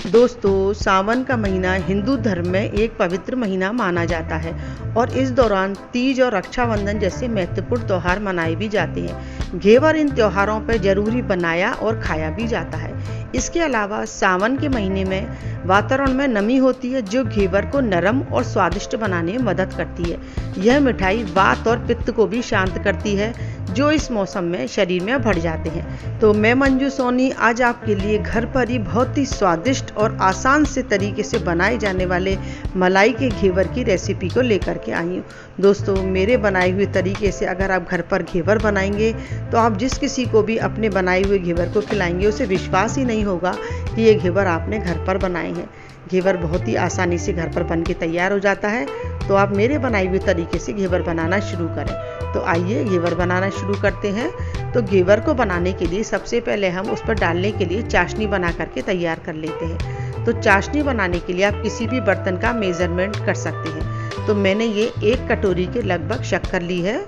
दोस्तों, सावन का महीना हिंदू धर्म में एक पवित्र महीना माना जाता है और इस दौरान तीज और रक्षाबंधन जैसे महत्वपूर्ण त्यौहार मनाए भी जाते हैं। घेवर इन त्योहारों पर जरूरी बनाया और खाया भी जाता है। इसके अलावा सावन के महीने में वातावरण में नमी होती है जो घेवर को नरम और स्वादिष्ट बनाने में मदद करती है। यह मिठाई वात और पित्त को भी शांत करती है जो इस मौसम में शरीर में बढ़ जाते हैं। तो मैं मंजू सोनी आज आपके लिए घर पर ही बहुत ही स्वादिष्ट और आसान से तरीके से बनाए जाने वाले मलाई के घेवर की रेसिपी को लेकर के आई हूँ। दोस्तों, मेरे बनाए हुए तरीके से अगर आप घर पर घेवर बनाएंगे तो आप जिस किसी को भी अपने बनाए हुए घेवर को खिलाएंगे उसे विश्वास ही नहीं होगा कि ये घेवर आपने घर पर बनाए हैं। घेवर बहुत ही आसानी से घर पर बन के तैयार हो जाता है, तो आप मेरे बनाए हुए तरीके से घेवर बनाना शुरू करें। तो आइए घेवर बनाना शुरू करते हैं। तो घेवर को बनाने के लिए सबसे पहले हम उस पर डालने के लिए चाशनी बना करके तैयार कर लेते हैं। तो चाशनी बनाने के लिए आप किसी भी बर्तन का मेज़रमेंट कर सकते हैं। तो मैंने ये 1 कटोरी के लगभग शक्कर ली है।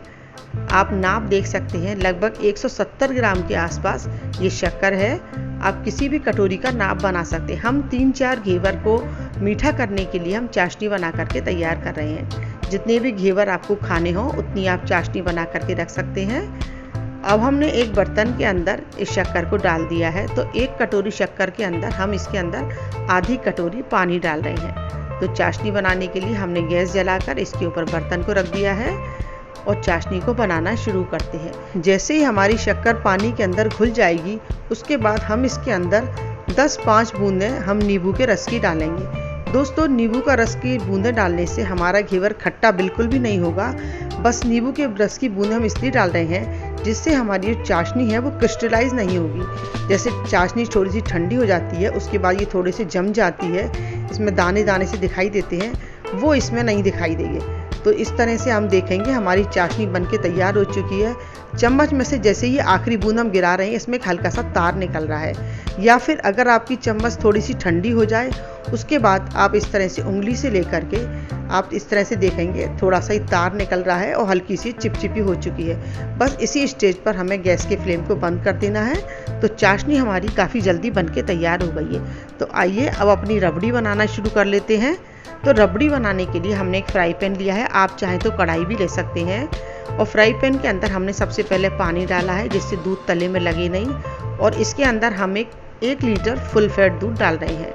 आप नाप देख सकते हैं, लगभग 170 ग्राम के आसपास ये शक्कर है। आप किसी भी कटोरी का नाप बना सकते हैं। हम 3-4 घेवर को मीठा करने के लिए हम चाशनी बना करके तैयार कर रहे हैं। जितने भी घेवर आपको खाने हों उतनी आप चाशनी बना करके रख सकते हैं। अब हमने एक बर्तन के अंदर इस शक्कर को डाल दिया है। तो 1 कटोरी शक्कर के अंदर हम इसके अंदर आधी कटोरी पानी डाल रहे हैं। तो चाशनी बनाने के लिए हमने गैस जलाकर इसके ऊपर बर्तन को रख दिया है और चाशनी को बनाना शुरू करते हैं। जैसे ही हमारी शक्कर पानी के अंदर घुल जाएगी उसके बाद हम इसके अंदर 10-5 बूंदें हम नींबू के रस की डालेंगे। दोस्तों, नींबू का रस की बूंदें डालने से हमारा घेवर खट्टा बिल्कुल भी नहीं होगा। बस नींबू के रस की बूंदें हम इसलिए डाल रहे हैं जिससे हमारी जो चाशनी है वो क्रिस्टलाइज नहीं होगी। जैसे चाशनी थोड़ी सी ठंडी हो जाती है उसके बाद ये थोड़े से जम जाती है, इसमें दाने दाने से दिखाई देते हैं, वो इसमें नहीं दिखाई देंगे। तो इस तरह से हम देखेंगे हमारी चाशनी बनके तैयार हो चुकी है। चम्मच में से जैसे ही आखिरी बूंद हम गिरा रहे हैं इसमें एक हल्का सा तार निकल रहा है। या फिर अगर आपकी चम्मच थोड़ी सी ठंडी हो जाए उसके बाद आप इस तरह से उंगली से लेकर के आप इस तरह से देखेंगे थोड़ा सा ही तार निकल रहा है और हल्की सी चिपचिपी हो चुकी है। बस इसी स्टेज पर हमें गैस के फ्लेम को बंद कर देना है। तो चाशनी हमारी काफ़ी जल्दी बनके तैयार हो गई है। तो आइए अब अपनी रबड़ी बनाना शुरू कर लेते हैं। तो रबड़ी बनाने के लिए हमने एक फ्राई पैन लिया है, आप चाहें तो कढ़ाई भी ले सकते हैं। और फ्राई पैन के अंदर हमने सबसे पहले पानी डाला है जिससे दूध तले में लगे नहीं। और इसके अंदर हम 1 लीटर फुल फैट दूध डाल रहे हैं।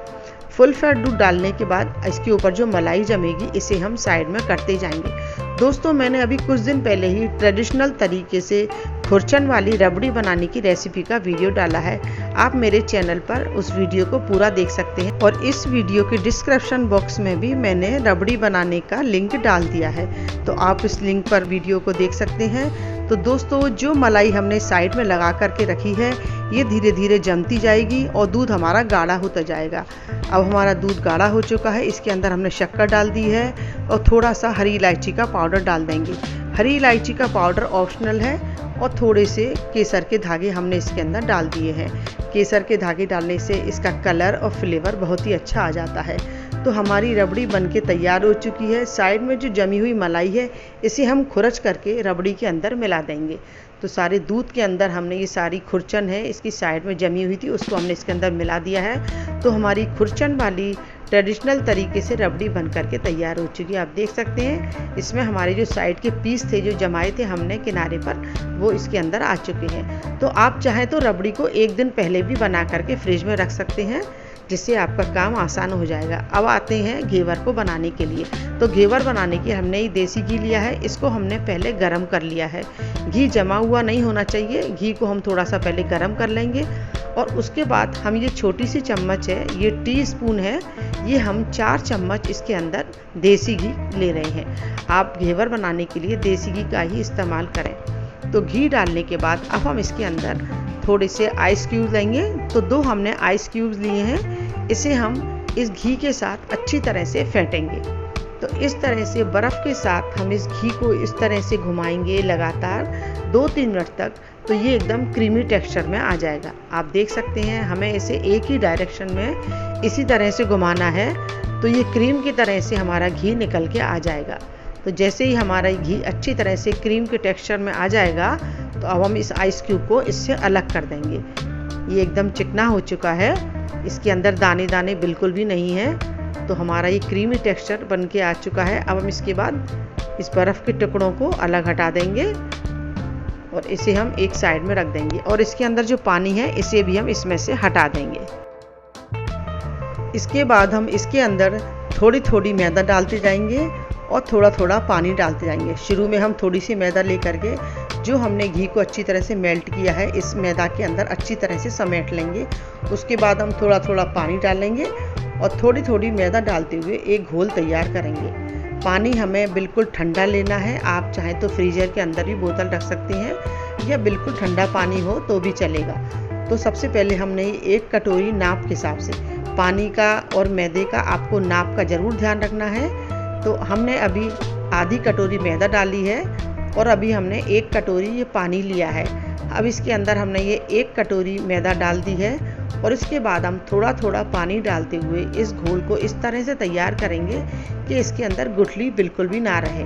फुल फैट दूध डालने के बाद इसके ऊपर जो मलाई जमेगी इसे हम साइड में करते जाएंगे। दोस्तों, मैंने अभी कुछ दिन पहले ही ट्रेडिशनल तरीके से खुरचन वाली रबड़ी बनाने की रेसिपी का वीडियो डाला है। आप मेरे चैनल पर उस वीडियो को पूरा देख सकते हैं और इस वीडियो के डिस्क्रिप्शन बॉक्स में भी मैंने रबड़ी बनाने का लिंक डाल दिया है, तो आप इस लिंक पर वीडियो को देख सकते हैं। तो दोस्तों, जो मलाई हमने साइड में लगा करके रखी है ये धीरे धीरे जमती जाएगी और दूध हमारा गाढ़ा होता जाएगा। अब हमारा दूध गाढ़ा हो चुका है, इसके अंदर हमने शक्कर डाल दी है और थोड़ा सा हरी इलायची का पाउडर डाल देंगे। हरी इलायची का पाउडर ऑप्शनल है और थोड़े से केसर के धागे हमने इसके अंदर डाल दिए हैं। केसर के धागे डालने से इसका कलर और फ्लेवर बहुत ही अच्छा आ जाता है। तो हमारी रबड़ी बनके तैयार हो चुकी है। साइड में जो जमी हुई मलाई है इसे हम खुरच करके रबड़ी के अंदर मिला देंगे। तो सारे दूध के अंदर हमने ये सारी खुरचन है इसकी साइड में जमी हुई थी उसको हमने इसके अंदर मिला दिया है। तो हमारी खुरचन वाली ट्रेडिशनल तरीके से रबड़ी बन करके तैयार हो चुकी है। आप देख सकते हैं इसमें हमारे जो साइड के पीस थे जो जमाए थे हमने किनारे पर वो इसके अंदर आ चुके हैं। तो आप चाहें तो रबड़ी को 1 दिन पहले भी बना करके फ्रिज में रख सकते हैं जिससे आपका काम आसान हो जाएगा। अब आते हैं घेवर को बनाने के लिए। तो घेवर बनाने के हमने ये देसी घी लिया है, इसको हमने पहले गरम कर लिया है। घी जमा हुआ नहीं होना चाहिए, घी को हम थोड़ा सा पहले गरम कर लेंगे और उसके बाद हम ये छोटी सी चम्मच है, ये टीस्पून है, ये हम 4 चम्मच इसके अंदर देसी घी ले रहे हैं। आप घेवर बनाने के लिए देसी घी का ही इस्तेमाल करें। तो घी डालने के बाद अब हम इसके अंदर थोड़े से आइस क्यूब्स लेंगे। तो 2 हमने आइस क्यूब्स लिए हैं, इसे हम इस घी के साथ अच्छी तरह से फेंटेंगे। तो इस तरह से बर्फ़ के साथ हम इस घी को इस तरह से घुमाएंगे लगातार 2-3 मिनट तक, तो ये एकदम क्रीमी टेक्सचर में आ जाएगा। आप देख सकते हैं हमें इसे एक ही डायरेक्शन में इसी तरह से घुमाना है, तो ये क्रीम की तरह से हमारा घी निकल के आ जाएगा। तो जैसे ही हमारा घी अच्छी तरह से क्रीम के टेक्सचर में आ जाएगा तो अब हम इस आइस क्यूब को इससे अलग कर देंगे। ये एकदम चिकना हो चुका है, इसके अंदर दाने दाने बिल्कुल भी नहीं है। तो हमारा ये क्रीमी टेक्सचर बन के आ चुका है। अब हम इसके बाद इस बर्फ़ के टुकड़ों को अलग हटा देंगे और इसे हम एक साइड में रख देंगे और इसके अंदर जो पानी है इसे भी हम इसमें से हटा देंगे। इसके बाद हम इसके अंदर थोड़ी थोड़ी मैदा डालते जाएंगे और थोड़ा थोड़ा पानी डालते जाएंगे। शुरू में हम थोड़ी सी मैदा लेकर के जो हमने घी को अच्छी तरह से मेल्ट किया है इस मैदा के अंदर अच्छी तरह से समेट लेंगे। उसके बाद हम थोड़ा थोड़ा पानी डालेंगे और थोड़ी थोड़ी मैदा डालते हुए एक घोल तैयार करेंगे। पानी हमें बिल्कुल ठंडा लेना है। आप चाहें तो फ्रीजर के अंदर भी बोतल रख सकते हैं या बिल्कुल ठंडा पानी हो तो भी चलेगा। तो सबसे पहले हमने एक कटोरी नाप के हिसाब से पानी का और मैदे का आपको नाप का ज़रूर ध्यान रखना है। तो हमने अभी आधी कटोरी मैदा डाली है और अभी हमने एक कटोरी ये पानी लिया है। अब इसके अंदर हमने ये एक कटोरी मैदा डाल दी है और इसके बाद हम थोड़ा थोड़ा पानी डालते हुए इस घोल को इस तरह से तैयार करेंगे कि इसके अंदर गुठली बिल्कुल भी ना रहे।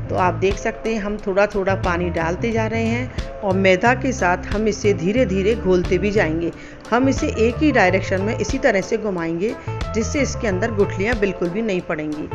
तो आप देख सकते हैं हम थोड़ा थोड़ा पानी डालते जा रहे हैं और मैदा के साथ हम इसे धीरे धीरे घोलते भी जाएंगे। हम इसे एक ही डायरेक्शन में इसी तरह से घुमाएंगे जिससे इसके अंदर गुठलियाँ बिल्कुल भी नहीं पड़ेंगी।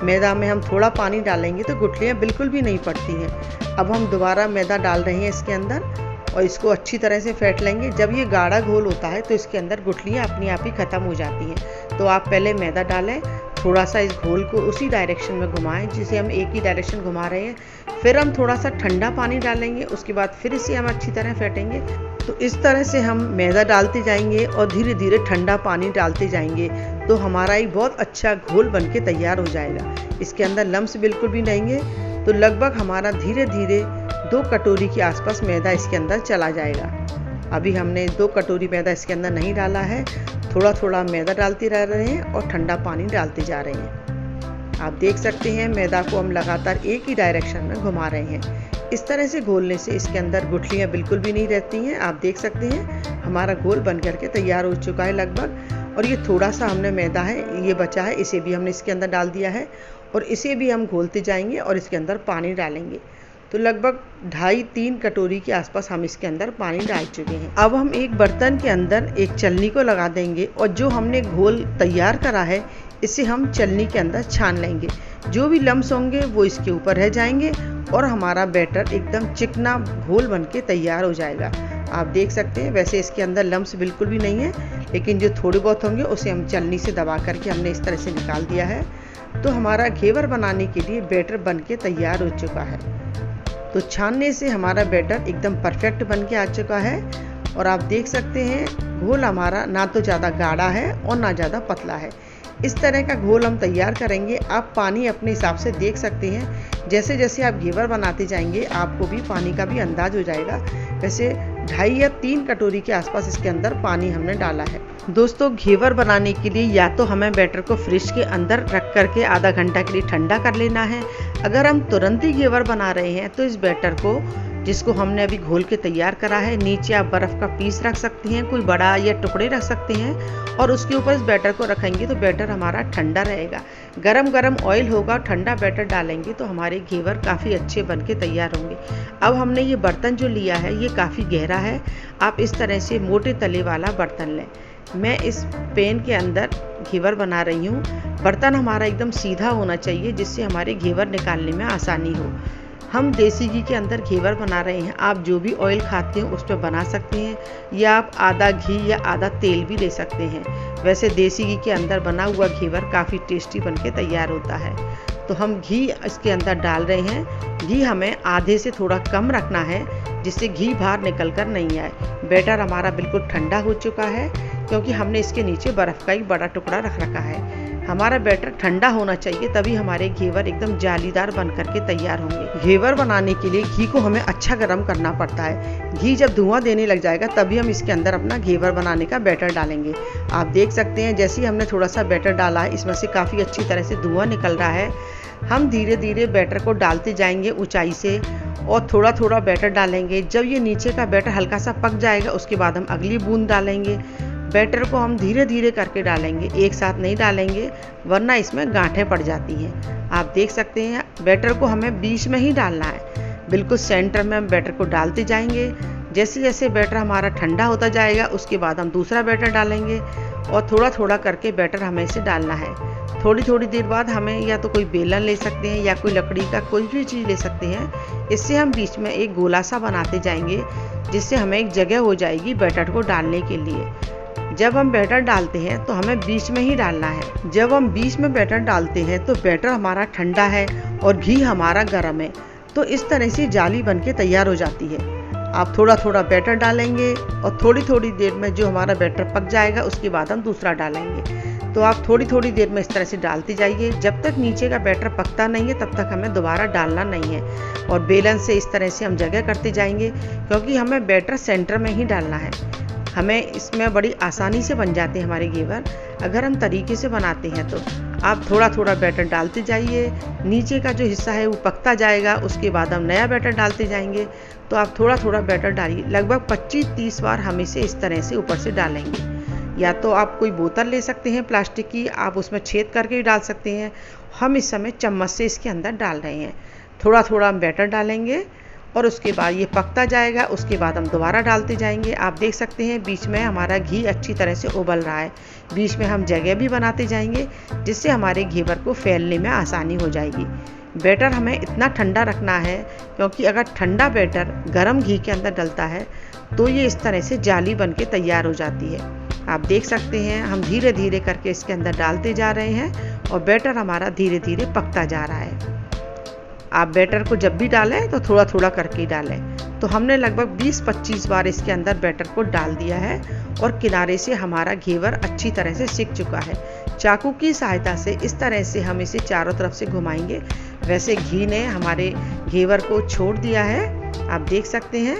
मैदा में हम थोड़ा पानी डालेंगे तो गुठलियाँ बिल्कुल भी नहीं पड़ती हैं। अब हम दोबारा मैदा डाल रहे हैं इसके अंदर और इसको अच्छी तरह से फेंट लेंगे। जब ये गाढ़ा घोल होता है तो इसके अंदर गुठलियाँ अपने आप ही ख़त्म हो जाती हैं। तो आप पहले मैदा डालें, थोड़ा सा इस घोल को उसी डायरेक्शन में घुमाएं जिसे हम एक ही डायरेक्शन घुमा रहे हैं। फिर हम थोड़ा सा ठंडा पानी डालेंगे, उसके बाद फिर इसे हम अच्छी तरह फेंटेंगे। तो इस तरह से हम मैदा डालते जाएंगे और धीरे धीरे ठंडा पानी डालते जाएंगे तो हमारा एक बहुत अच्छा घोल बन के तैयार हो जाएगा। इसके अंदर लम्स बिल्कुल भी नहीं है। तो लगभग हमारा धीरे धीरे 2 कटोरी के आसपास मैदा इसके अंदर चला जाएगा। अभी हमने 2 कटोरी मैदा इसके अंदर नहीं डाला है, थोड़ा थोड़ा मैदा डालते रह रहे हैं और ठंडा पानी डालते जा रहे हैं। आप देख सकते हैं मैदा को हम लगातार एक ही डायरेक्शन में घुमा रहे हैं। इस तरह से घोलने से इसके अंदर गुठलियाँ बिल्कुल भी नहीं रहती हैं। आप देख सकते हैं हमारा घोल बन करके तैयार हो चुका है लगभग। और ये थोड़ा सा हमने मैदा है ये बचा है, इसे भी हमने इसके अंदर डाल दिया है और इसे भी हम घोलते जाएंगे और इसके अंदर पानी डालेंगे। तो लगभग 2.5-3 कटोरी के आसपास हम इसके अंदर पानी डाल चुके हैं। अब हम एक बर्तन के अंदर एक छलनी को लगा देंगे और जो हमने घोल तैयार करा है इसे हम छलनी के अंदर छान लेंगे। जो भी लम्स होंगे वो इसके ऊपर रह जाएंगे और हमारा बैटर एकदम चिकना घोल बन के तैयार हो जाएगा। आप देख सकते हैं वैसे इसके अंदर लम्स बिल्कुल भी नहीं है, लेकिन जो थोड़े बहुत होंगे उसे हम छलनी से दबा करके हमने इस तरह से निकाल दिया है। तो हमारा घेवर बनाने के लिए बैटर बन के तैयार हो चुका है। तो छानने से हमारा बैटर एकदम परफेक्ट बन के आ चुका है और आप देख सकते हैं घोल हमारा ना तो ज़्यादा गाढ़ा है और ना ज़्यादा पतला है। इस तरह का घोल हम तैयार करेंगे। आप पानी अपने हिसाब से देख सकते हैं। जैसे जैसे आप घेवर बनाते जाएंगे आपको भी पानी का भी अंदाज हो जाएगा। वैसे 2.5 या 3 कटोरी के आसपास इसके अंदर पानी हमने डाला है। दोस्तों घेवर बनाने के लिए या तो हमें बैटर को फ्रिज के अंदर रख करके आधा घंटा के लिए ठंडा कर लेना है। अगर हम तुरंत ही घेवर बना रहे हैं तो इस बैटर को जिसको हमने अभी घोल के तैयार करा है नीचे आप बर्फ़ का पीस रख सकते हैं, कोई बड़ा या टुकड़े रख सकते हैं और उसके ऊपर इस बैटर को रखेंगे तो बैटर हमारा ठंडा रहेगा। गरम गरम ऑयल होगा, ठंडा बैटर डालेंगे तो हमारे घेवर काफ़ी अच्छे बन के तैयार होंगे। अब हमने ये बर्तन जो लिया है ये काफ़ी गहरा है। आप इस तरह से मोटे तले वाला बर्तन लें। मैं इस पैन के अंदर घेवर बना रही हूँ। बर्तन हमारा एकदम सीधा होना चाहिए जिससे हमारे घेवर निकालने में आसानी हो। हम देसी घी के अंदर घेवर बना रहे हैं। आप जो भी ऑयल खाते हैं उस पर बना सकते हैं या आप आधा घी या आधा तेल भी ले सकते हैं। वैसे देसी घी के अंदर बना हुआ घेवर काफ़ी टेस्टी बन के तैयार होता है। तो हम घी इसके अंदर डाल रहे हैं। घी हमें आधे से थोड़ा कम रखना है जिससे घी बाहर निकल कर नहीं आए। बैटर हमारा बिल्कुल ठंडा हो चुका है क्योंकि हमने इसके नीचे बर्फ़ का एक बड़ा टुकड़ा रख रखा है। हमारा बैटर ठंडा होना चाहिए तभी हमारे घेवर एकदम जालीदार बन करके तैयार होंगे। घेवर बनाने के लिए घी को हमें अच्छा गर्म करना पड़ता है। घी जब धुआं देने लग जाएगा तभी हम इसके अंदर अपना घेवर बनाने का बैटर डालेंगे। आप देख सकते हैं जैसे ही हमने थोड़ा सा बैटर डाला है इसमें से काफ़ी अच्छी तरह से धुआं निकल रहा है। हम धीरे धीरे बैटर को डालते जाएंगे ऊंचाई से और थोड़ा थोड़ा बैटर डालेंगे। जब ये नीचे का बैटर हल्का सा पक जाएगा उसके बाद हम अगली बूंद डालेंगे। बैटर को हम धीरे धीरे करके डालेंगे, एक साथ नहीं डालेंगे वरना इसमें गांठें पड़ जाती हैं। आप देख सकते हैं बैटर को हमें बीच में ही डालना है। बिल्कुल सेंटर में हम बैटर को डालते जाएंगे जैसे जैसे बैटर हमारा ठंडा होता जाएगा उसके बाद हम दूसरा बैटर डालेंगे और थोड़ा थोड़ा करके बैटर हमें इसे डालना है। थोड़ी थोड़ी देर बाद हमें या तो कोई बेलन ले सकते हैं या कोई लकड़ी का कोई भी चीज़ ले सकते हैं। इससे हम बीच में एक गोला सा बनाते जाएंगे जिससे हमें एक जगह हो जाएगी बैटर को डालने के लिए। जब हम बैटर डालते हैं तो हमें बीच में ही डालना है। जब हम बीच में बैटर डालते हैं तो बैटर हमारा ठंडा है और घी हमारा गर्म है, तो इस तरह से जाली बनके तैयार हो जाती है। आप थोड़ा थोड़ा बैटर डालेंगे और थोड़ी थोड़ी देर में जो हमारा बैटर पक जाएगा उसके बाद हम दूसरा डालेंगे। तो आप थोड़ी थोड़ी देर में इस तरह से डालते जाइए। जब तक नीचे का बैटर पकता नहीं है तब तक हमें दोबारा डालना नहीं है और बेलन से इस तरह से हम जगह करते जाएंगे, क्योंकि हमें बैटर सेंटर में ही डालना है। हमें इसमें बड़ी आसानी से बन जाते हैं हमारे घेवर अगर हम तरीके से बनाते हैं। तो आप थोड़ा थोड़ा बैटर डालते जाइए, नीचे का जो हिस्सा है वो पकता जाएगा, उसके बाद हम नया बैटर डालते जाएंगे। तो आप थोड़ा थोड़ा बैटर डालिए, लगभग 25-30 बार हम इसे इस तरह से ऊपर से डालेंगे। या तो आप कोई बोतल ले सकते हैं प्लास्टिक की, आप उसमें छेद करके भी डाल सकते हैं। हम इस समय चम्मच से इसके अंदर डाल रहे हैं। थोड़ा थोड़ा हम बैटर डालेंगे और उसके बाद ये पकता जाएगा, उसके बाद हम दोबारा डालते जाएंगे। आप देख सकते हैं बीच में हमारा घी अच्छी तरह से उबल रहा है। बीच में हम जगह भी बनाते जाएंगे जिससे हमारे घेवर को फैलने में आसानी हो जाएगी। बैटर हमें इतना ठंडा रखना है, क्योंकि अगर ठंडा बैटर गर्म घी के अंदर डलता है तो ये इस तरह से जाली बन के तैयार हो जाती है। आप देख सकते हैं हम धीरे धीरे करके इसके अंदर डालते जा रहे हैं और बैटर हमारा धीरे धीरे पकता जा रहा है। आप बैटर को जब भी डालें तो थोड़ा थोड़ा करके डालें। तो हमने लगभग 20-25 बार इसके अंदर बैटर को डाल दिया है और किनारे से हमारा घेवर अच्छी तरह से सिक चुका है। चाकू की सहायता से इस तरह से हम इसे चारों तरफ से घुमाएंगे। वैसे घी ने हमारे घेवर को छोड़ दिया है। आप देख सकते हैं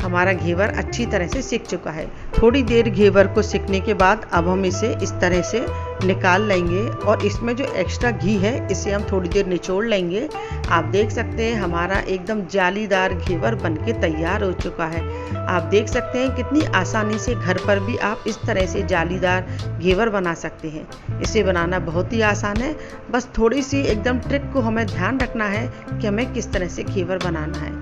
हमारा घेवर अच्छी तरह से सिक चुका है। थोड़ी देर घेवर को सिकने के बाद अब हम इसे इस तरह से निकाल लेंगे और इसमें जो एक्स्ट्रा घी है इसे हम थोड़ी देर निचोड़ लेंगे। आप देख सकते हैं हमारा एकदम जालीदार घेवर बनके तैयार हो चुका है। आप देख सकते हैं कितनी आसानी से घर पर भी आप इस तरह से जालीदार घेवर बना सकते हैं। इसे बनाना बहुत ही आसान है, बस थोड़ी सी एकदम ट्रिक को हमें ध्यान रखना है कि हमें किस तरह से घेवर बनाना है।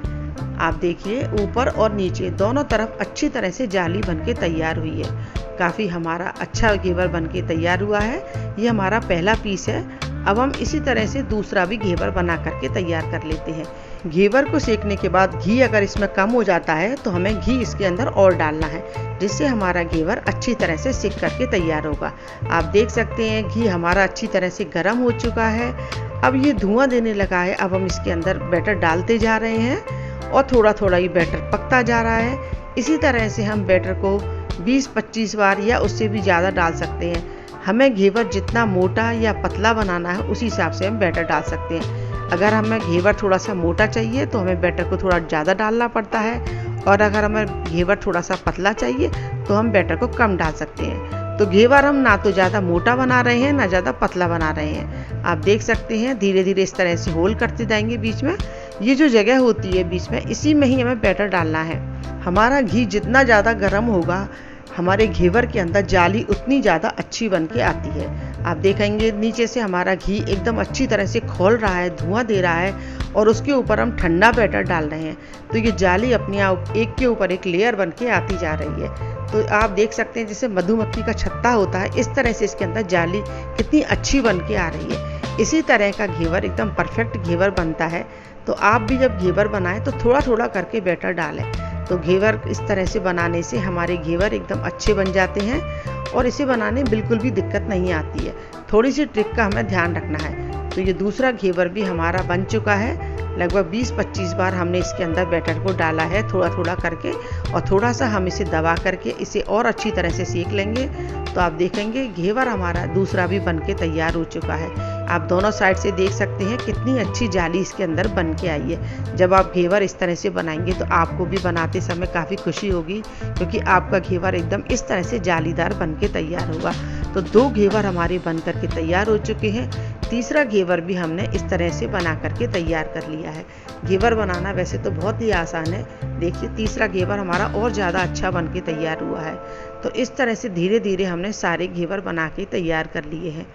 आप देखिए ऊपर और नीचे दोनों तरफ अच्छी तरह से जाली बनके तैयार हुई है। काफ़ी हमारा अच्छा घेवर बनके तैयार हुआ है। ये हमारा पहला पीस है। अब हम इसी तरह से दूसरा भी घेवर बना करके तैयार कर लेते हैं। घेवर को सेकने के बाद घी अगर इसमें कम हो जाता है तो हमें घी इसके अंदर और डालना है, जिससे हमारा घेवर अच्छी तरह से सिक करके तैयार होगा। आप देख सकते हैं घी हमारा अच्छी तरह से गर्म हो चुका है। अब ये धुआं देने लगा है। अब हम इसके अंदर बैटर डालते जा रहे हैं और थोड़ा थोड़ा ये बैटर पकता जा रहा है। इसी तरह से हम बैटर को 20-25 बार या उससे भी ज़्यादा डाल सकते हैं। हमें घेवर जितना मोटा या पतला बनाना है उसी हिसाब से हम बैटर डाल सकते हैं। अगर हमें घेवर थोड़ा सा मोटा चाहिए तो हमें बैटर को थोड़ा ज़्यादा डालना पड़ता है, और अगर हमें घेवर थोड़ा सा पतला चाहिए तो हम बैटर को कम डाल सकते हैं। तो घेवर हम ना तो ज़्यादा मोटा बना रहे हैं ना ज़्यादा पतला बना रहे हैं। आप देख सकते हैं धीरे धीरे इस तरह से होल करते जाएंगे। बीच में ये जो जगह होती है बीच में, इसी में ही हमें बैटर डालना है। हमारा घी जितना ज़्यादा गर्म होगा हमारे घेवर के अंदर जाली उतनी ज़्यादा अच्छी बन के आती है। आप देखेंगे नीचे से हमारा घी एकदम अच्छी तरह से खौल रहा है, धुआं दे रहा है, और उसके ऊपर हम ठंडा बैटर डाल रहे हैं। तो ये जाली अपने आप एक के ऊपर एक लेयर बन के आती जा रही है। तो आप देख सकते हैं जैसे मधुमक्खी का छत्ता होता है, इस तरह से इसके अंदर जाली कितनी अच्छी बन के आ रही है। इसी तरह का घेवर एकदम परफेक्ट घेवर बनता है। तो आप भी जब घेवर बनाएं तो थोड़ा थोड़ा करके बैटर डालें। तो घेवर इस तरह से बनाने से हमारे घेवर एकदम अच्छे बन जाते हैं और इसे बनाने में बिल्कुल भी दिक्कत नहीं आती है। थोड़ी सी ट्रिक का हमें ध्यान रखना है। तो ये दूसरा घेवर भी हमारा बन चुका है। लगभग 20-25 बार हमने इसके अंदर बैटर को डाला है थोड़ा थोड़ा करके, और थोड़ा सा हम इसे दबा करके इसे और अच्छी तरह से सेक लेंगे। तो आप देखेंगे घेवर हमारा दूसरा भी बन के तैयार हो चुका है। आप दोनों साइड से देख सकते हैं कितनी अच्छी जाली इसके अंदर बन के आई है। जब आप घेवर इस तरह से बनाएंगे तो आपको भी बनाते समय काफ़ी खुशी होगी, क्योंकि आपका घेवर एकदम इस तरह से जालीदार बन के तैयार होगा। तो 2 घेवर हमारे बन करके तैयार हो चुके हैं। तीसरा घेवर भी हमने इस तरह से बना करके तैयार कर लिया है। घेवर बनाना वैसे तो बहुत ही आसान है। देखिए तीसरा घेवर हमारा और ज़्यादा अच्छा बन के तैयार हुआ है। तो इस तरह से धीरे धीरे हमने सारे घेवर बना के तैयार कर लिए हैं।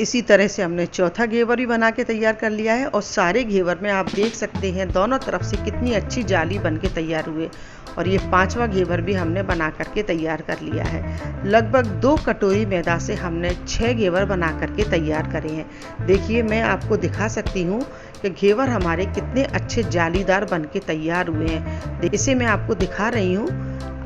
इसी तरह से हमने चौथा घेवर भी बना के तैयार कर लिया है, और सारे घेवर में आप देख सकते हैं दोनों तरफ से कितनी अच्छी जाली बन के तैयार हुए। और ये 5वां घेवर भी हमने बना करके तैयार कर लिया है। लगभग 2 कटोरी मैदा से हमने 6 घेवर बना करके तैयार करे हैं। देखिए मैं आपको दिखा सकती हूँ कि घेवर हमारे कितने अच्छे जालीदार बन के तैयार हुए हैं। इसे मैं आपको दिखा रही हूँ,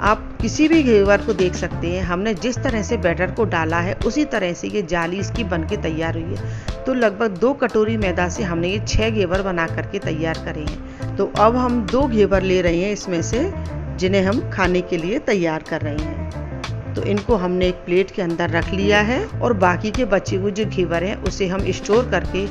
आप किसी भी घेवर को देख सकते हैं। हमने जिस तरह से बैटर को डाला है उसी तरह से ये जाली इसकी बन के तैयार हुई है। तो लगभग 2 कटोरी मैदा से हमने ये 6 घेवर बना करके तैयार करे हैं। तो अब हम 2 घेवर ले रहे हैं इसमें से, जिन्हें हम खाने के लिए तैयार कर रहे हैं। तो इनको हमने एक प्लेट के अंदर रख लिया है और बाकी के बचे हुए जो घेवर हैं उसे हम स्टोर करके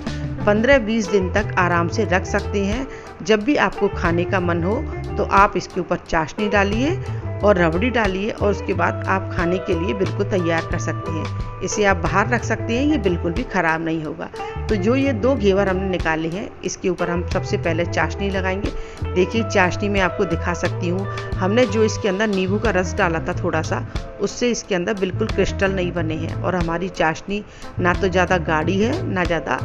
15-20 दिन तक आराम से रख सकते हैं। जब भी आपको खाने का मन हो तो आप इसके ऊपर चाशनी डालिए और रबड़ी डालिए और उसके बाद आप खाने के लिए बिल्कुल तैयार कर सकते हैं। इसे आप बाहर रख सकते हैं, ये बिल्कुल भी ख़राब नहीं होगा। तो जो ये 2 घेवर हमने निकाले हैं इसके ऊपर हम सबसे पहले चाशनी लगाएंगे। देखिए चाशनी में आपको दिखा सकती हूँ, हमने जो इसके अंदर नींबू का रस डाला था थोड़ा सा, उससे इसके अंदर बिल्कुल क्रिस्टल नहीं बने हैं और हमारी चाशनी ना तो ज़्यादा गाढ़ी है ना ज़्यादा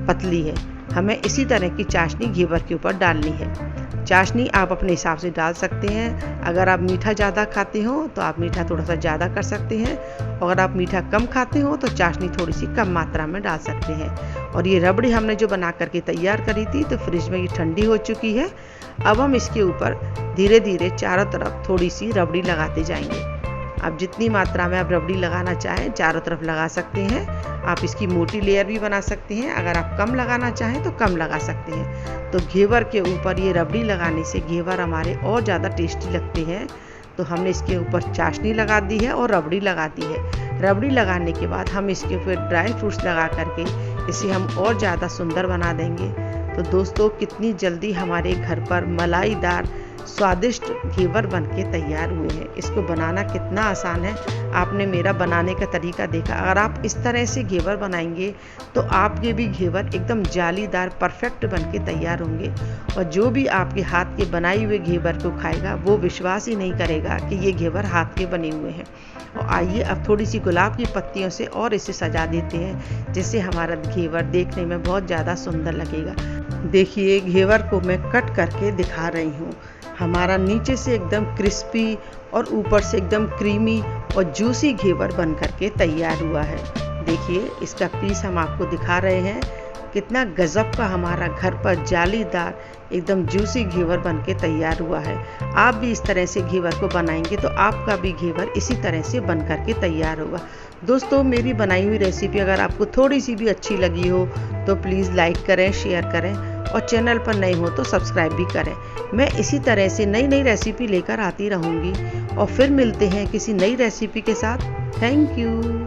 पतली है। हमें इसी तरह की चाशनी घेवर के ऊपर डालनी है। चाशनी आप अपने हिसाब से डाल सकते हैं। अगर आप मीठा ज़्यादा खाते हो तो आप मीठा थोड़ा सा ज़्यादा कर सकते हैं, अगर आप मीठा कम खाते हो तो चाशनी थोड़ी सी कम मात्रा में डाल सकते हैं। और ये रबड़ी हमने जो बना करके तैयार करी थी तो फ्रिज में ये ठंडी हो चुकी है। अब हम इसके ऊपर धीरे धीरे चारों तरफ थोड़ी सी रबड़ी लगाते जाएंगे। आप जितनी मात्रा में आप रबड़ी लगाना चाहें चारों तरफ लगा सकते हैं। आप इसकी मोटी लेयर भी बना सकते हैं, अगर आप कम लगाना चाहें तो कम लगा सकते हैं। तो घेवर के ऊपर ये रबड़ी लगाने से घेवर हमारे और ज़्यादा टेस्टी लगते हैं। तो हमने इसके ऊपर चाशनी लगा दी है और रबड़ी लगा दी है। रबड़ी लगाने के बाद हम इसके ऊपर ड्राई फ्रूट्स लगा करके इसे हम और ज़्यादा सुंदर बना देंगे। तो दोस्तों कितनी जल्दी हमारे घर पर मलाईदार स्वादिष्ट घेवर बनके तैयार हुए हैं। इसको बनाना कितना आसान है, आपने मेरा बनाने का तरीका देखा। अगर आप इस तरह से घेवर बनाएंगे तो आपके भी घेवर एकदम जालीदार परफेक्ट बनके तैयार होंगे और जो भी आपके हाथ के बनाए हुए घेवर को खाएगा वो विश्वास ही नहीं करेगा कि ये घेवर हाथ के बने हुए हैं। और आइए अब थोड़ी सी गुलाब की पत्तियों से और इसे सजा देते हैं, जिससे हमारा घेवर देखने में बहुत ज़्यादा सुंदर लगेगा। देखिए घेवर को मैं कट करके दिखा रही हूँ। हमारा नीचे से एकदम क्रिस्पी और ऊपर से एकदम क्रीमी और जूसी घेवर बन करके तैयार हुआ है। देखिए इसका पीस हम आपको दिखा रहे हैं, कितना गजब का हमारा घर पर जालीदार एकदम जूसी घेवर बन के तैयार हुआ है। आप भी इस तरह से घेवर को बनाएंगे तो आपका भी घेवर इसी तरह से बन करके तैयार होगा। दोस्तों मेरी बनाई हुई रेसिपी अगर आपको थोड़ी सी भी अच्छी लगी हो तो प्लीज़ लाइक करें, शेयर करें और चैनल पर नए हो तो सब्सक्राइब भी करें। मैं इसी तरह से नई नई रेसिपी लेकर आती रहूँगी और फिर मिलते हैं किसी नई रेसिपी के साथ। Thank you.